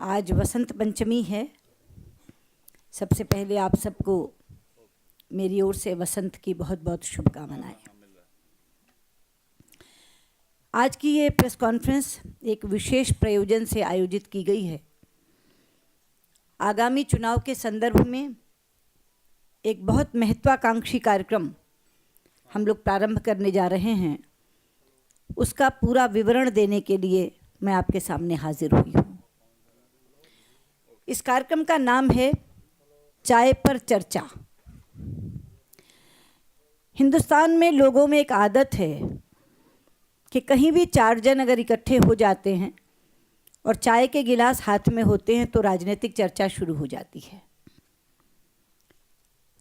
आज वसंत पंचमी है। सबसे पहले आप सबको मेरी ओर से वसंत की बहुत बहुत शुभकामनाएं। आज की ये प्रेस कॉन्फ्रेंस एक विशेष प्रयोजन से आयोजित की गई है। आगामी चुनाव के संदर्भ में एक बहुत महत्वाकांक्षी कार्यक्रम हम लोग प्रारंभ करने जा रहे हैं। उसका पूरा विवरण देने के लिए मैं आपके सामने हाजिर हुई हूँ। इस कार्यक्रम का नाम है चाय पर चर्चा। हिंदुस्तान में लोगों में एक आदत है कि कहीं भी चार जन अगर इकट्ठे हो जाते हैं और चाय के गिलास हाथ में होते हैं तो राजनीतिक चर्चा शुरू हो जाती है।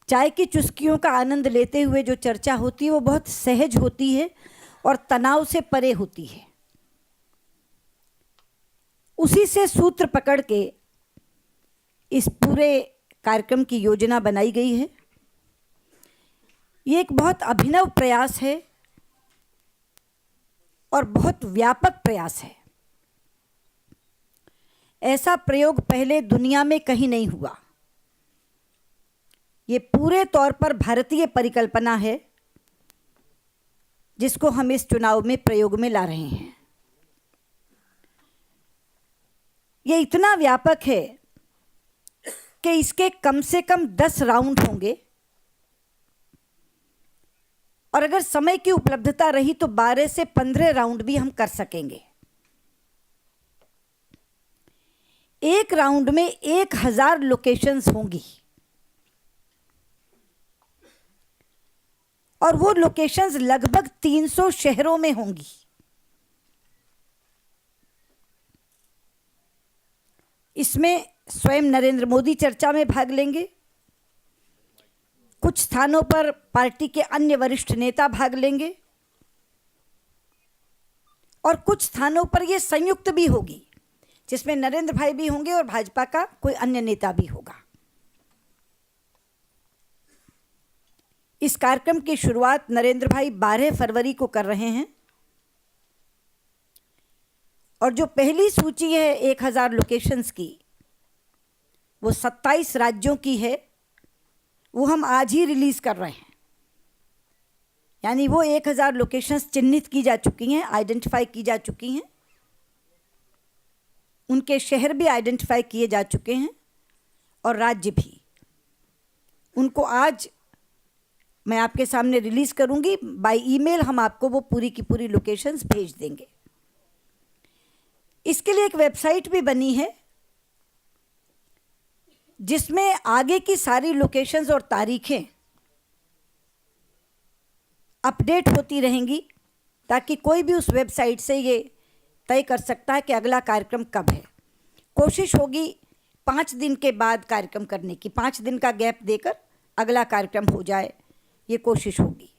चाय की चुस्कियों का आनंद लेते हुए जो चर्चा होती है वो बहुत सहज होती है और तनाव से परे होती है। उसी से सूत्र पकड़ के इस पूरे कार्यक्रम की योजना बनाई गई है। ये एक बहुत अभिनव प्रयास है और बहुत व्यापक प्रयास है। ऐसा प्रयोग पहले दुनिया में कहीं नहीं हुआ। ये पूरे तौर पर भारतीय परिकल्पना है जिसको हम इस चुनाव में प्रयोग में ला रहे हैं। ये इतना व्यापक है कि इसके कम से कम 10 राउंड होंगे और अगर समय की उपलब्धता रही तो 12 से 15 राउंड भी हम कर सकेंगे। एक राउंड में 1000 लोकेशंस होंगी और वो लोकेशंस लगभग 300 शहरों में होंगी। इसमें स्वयं नरेंद्र मोदी चर्चा में भाग लेंगे। कुछ स्थानों पर पार्टी के अन्य वरिष्ठ नेता भाग लेंगे और कुछ स्थानों पर ये संयुक्त भी होगी जिसमें नरेंद्र भाई भी होंगे और भाजपा का कोई अन्य नेता भी होगा। इस कार्यक्रम की शुरुआत नरेंद्र भाई 12 फरवरी को कर रहे हैं और जो पहली सूची है 1000 लोकेशंस की वो 27 राज्यों की है। वो हम आज ही रिलीज कर रहे हैं। यानी वो 1000 लोकेशंस चिन्हित की जा चुकी हैं, आइडेंटिफाई की जा चुकी हैं। उनके शहर भी आइडेंटिफाई किए जा चुके हैं और राज्य भी। उनको आज मैं आपके सामने रिलीज करूंगी। बाय ईमेल हम आपको वो पूरी की पूरी लोकेशंस भेज देंगे। इसके लिए एक वेबसाइट भी बनी है जिसमें आगे की सारी लोकेशंस और तारीखें अपडेट होती रहेंगी ताकि कोई भी उस वेबसाइट से ये तय कर सकता है कि अगला कार्यक्रम कब है। कोशिश होगी 5 दिन के बाद कार्यक्रम करने की, 5 दिन का गैप देकर अगला कार्यक्रम हो जाए, ये कोशिश होगी।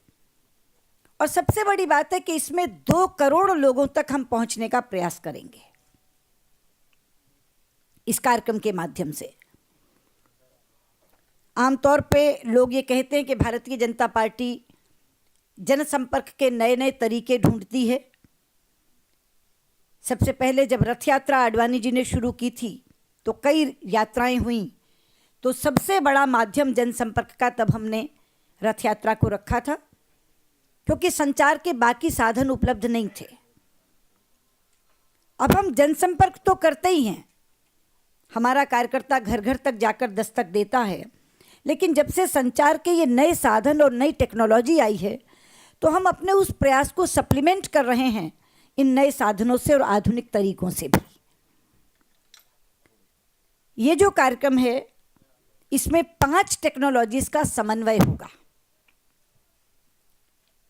और सबसे बड़ी बात है कि इसमें 2 करोड़ लोगों तक हम पहुंचने का प्रयास करेंगे इस कार्यक्रम के माध्यम से। आमतौर पे लोग ये कहते हैं कि भारतीय जनता पार्टी जनसंपर्क के नए नए तरीके ढूंढती है। सबसे पहले जब रथ यात्रा आडवाणी जी ने शुरू की थी तो कई यात्राएं हुई, तो सबसे बड़ा माध्यम जनसंपर्क का तब हमने रथ यात्रा को रखा था क्योंकि संचार के बाकी साधन उपलब्ध नहीं थे। अब हम जनसंपर्क तो करते ही हैं, हमारा कार्यकर्ता घर घर तक जाकर दस्तक देता है, लेकिन जब से संचार के ये नए साधन और नई टेक्नोलॉजी आई है तो हम अपने उस प्रयास को सप्लीमेंट कर रहे हैं इन नए साधनों से और आधुनिक तरीकों से भी। ये जो कार्यक्रम है इसमें 5 टेक्नोलॉजीज का समन्वय होगा।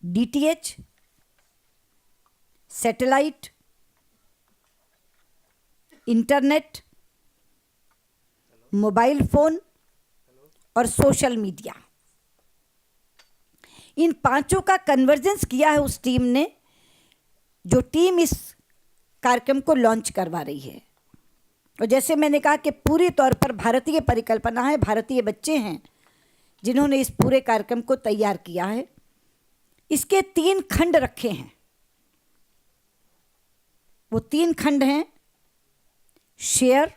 DTH, satellite, internet, mobile phone और सोशल मीडिया। इन 5 का कन्वर्जेंस किया है उस टीम ने जो टीम इस कार्यक्रम को लॉन्च करवा रही है। और जैसे मैंने कहा कि पूरी तौर पर भारतीय परिकल्पना है, भारतीय बच्चे हैं जिन्होंने इस पूरे कार्यक्रम को तैयार किया है। इसके 3 खंड रखे हैं। वो 3 खंड हैं शेयर,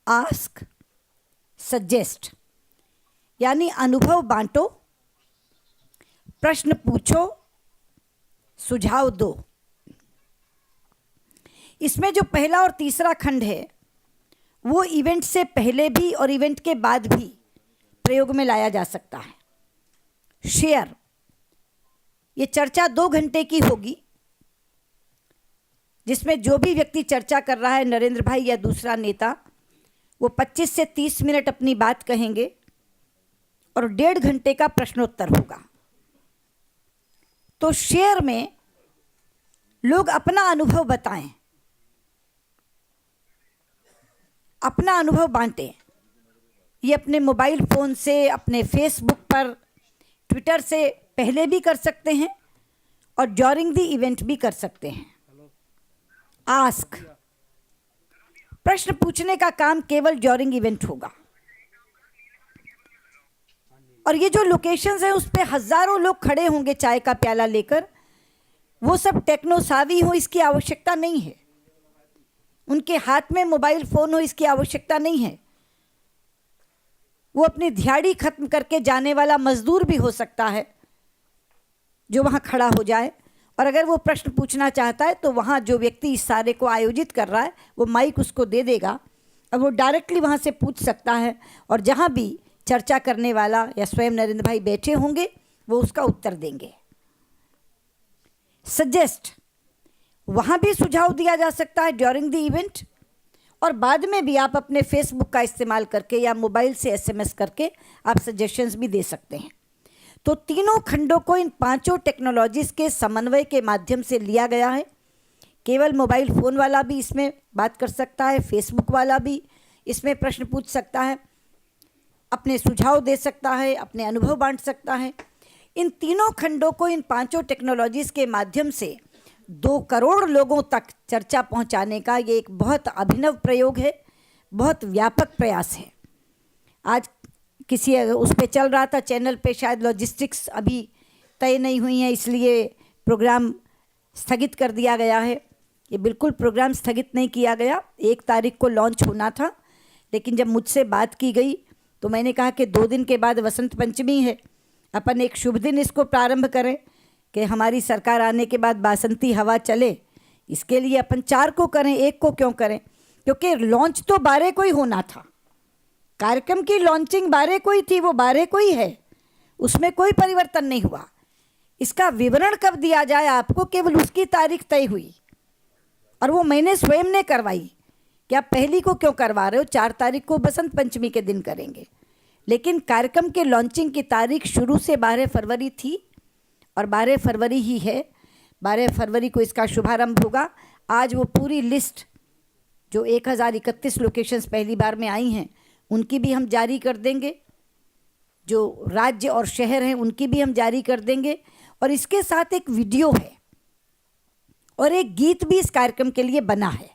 आस्क, सजेस्ट, यानी अनुभव बांटो, प्रश्न पूछो, सुझाव दो। इसमें जो पहला और तीसरा खंड है वो इवेंट से पहले भी और इवेंट के बाद भी प्रयोग में लाया जा सकता है। शेयर, ये चर्चा 2 घंटे की होगी, जिसमें जो भी व्यक्ति चर्चा कर रहा है, नरेंद्र भाई या दूसरा नेता, वो 25 से 30 मिनट अपनी बात कहेंगे और 1.5 घंटे का प्रश्नोत्तर होगा। तो शेयर में लोग अपना अनुभव बताएं, अपना अनुभव बांटें। ये अपने मोबाइल फ़ोन से, अपने फेसबुक पर, ट्विटर से पहले भी कर सकते हैं और ड्यूरिंग द इवेंट भी कर सकते हैं। आस्क, प्रश्न पूछने का काम केवल ड्यूरिंग इवेंट होगा। और ये जो लोकेशंस हैं उस पे हज़ारों लोग खड़े होंगे चाय का प्याला लेकर, वो सब टेक्नो सावी हो इसकी आवश्यकता नहीं है, उनके हाथ में मोबाइल फ़ोन हो इसकी आवश्यकता नहीं है। वो अपनी दिहाड़ी खत्म करके जाने वाला मजदूर भी हो सकता है जो वहाँ खड़ा हो जाए, और अगर वो प्रश्न पूछना चाहता है तो वहाँ जो व्यक्ति इस सारे को आयोजित कर रहा है वो माइक उसको दे देगा और वो डायरेक्टली वहाँ से पूछ सकता है, और जहाँ भी चर्चा करने वाला या स्वयं नरेंद्र भाई बैठे होंगे वो उसका उत्तर देंगे। सजेस्ट, वहाँ भी सुझाव दिया जा सकता है ड्यूरिंग द इवेंट, और बाद में भी आप अपने फेसबुक का इस्तेमाल करके या मोबाइल से एसएमएस करके आप सजेशंस भी दे सकते हैं। तो तीनों खंडों को इन 5 टेक्नोलॉजीज़ के समन्वय के माध्यम से लिया गया है। केवल मोबाइल फ़ोन वाला भी इसमें बात कर सकता है, फेसबुक वाला भी इसमें प्रश्न पूछ सकता है, अपने सुझाव दे सकता है, अपने अनुभव बांट सकता है। इन तीनों खंडों को इन 5 टेक्नोलॉजीज़ के माध्यम से 2 करोड़ लोगों तक चर्चा पहुंचाने का ये एक बहुत अभिनव प्रयोग है, बहुत व्यापक प्रयास है। आज किसी उस पे चल रहा था चैनल पे, शायद लॉजिस्टिक्स अभी तय नहीं हुई है इसलिए प्रोग्राम स्थगित कर दिया गया है। ये बिल्कुल प्रोग्राम स्थगित नहीं किया गया, 1 तारीख को लॉन्च होना था, लेकिन जब मुझसे बात की गई तो मैंने कहा कि 2 दिन के बाद वसंत पंचमी है, अपन एक शुभ दिन इसको प्रारंभ करें कि हमारी सरकार आने के बाद बासंती हवा चले। इसके लिए अपन 4 को करें, 1 को क्यों करें? क्योंकि लॉन्च तो 12 को ही होना था, कार्यक्रम की लॉन्चिंग 12 को ही थी, वो 12 को ही है, उसमें कोई परिवर्तन नहीं हुआ। इसका विवरण कब दिया जाए आपको, केवल उसकी तारीख तय हुई, और वो मैंने स्वयं ने करवाई कि आप 1 को क्यों करवा रहे हो, 4 तारीख को बसंत पंचमी के दिन करेंगे। लेकिन कार्यक्रम के लॉन्चिंग की तारीख शुरू से 12 फरवरी थी और 12 फरवरी ही है। 12 फरवरी को इसका शुभारंभ होगा। आज वो पूरी लिस्ट जो 1031 लोकेशंस पहली बार में आई हैं उनकी भी हम जारी कर देंगे, जो राज्य और शहर हैं उनकी भी हम जारी कर देंगे, और इसके साथ एक वीडियो है और एक गीत भी इस कार्यक्रम के लिए बना है।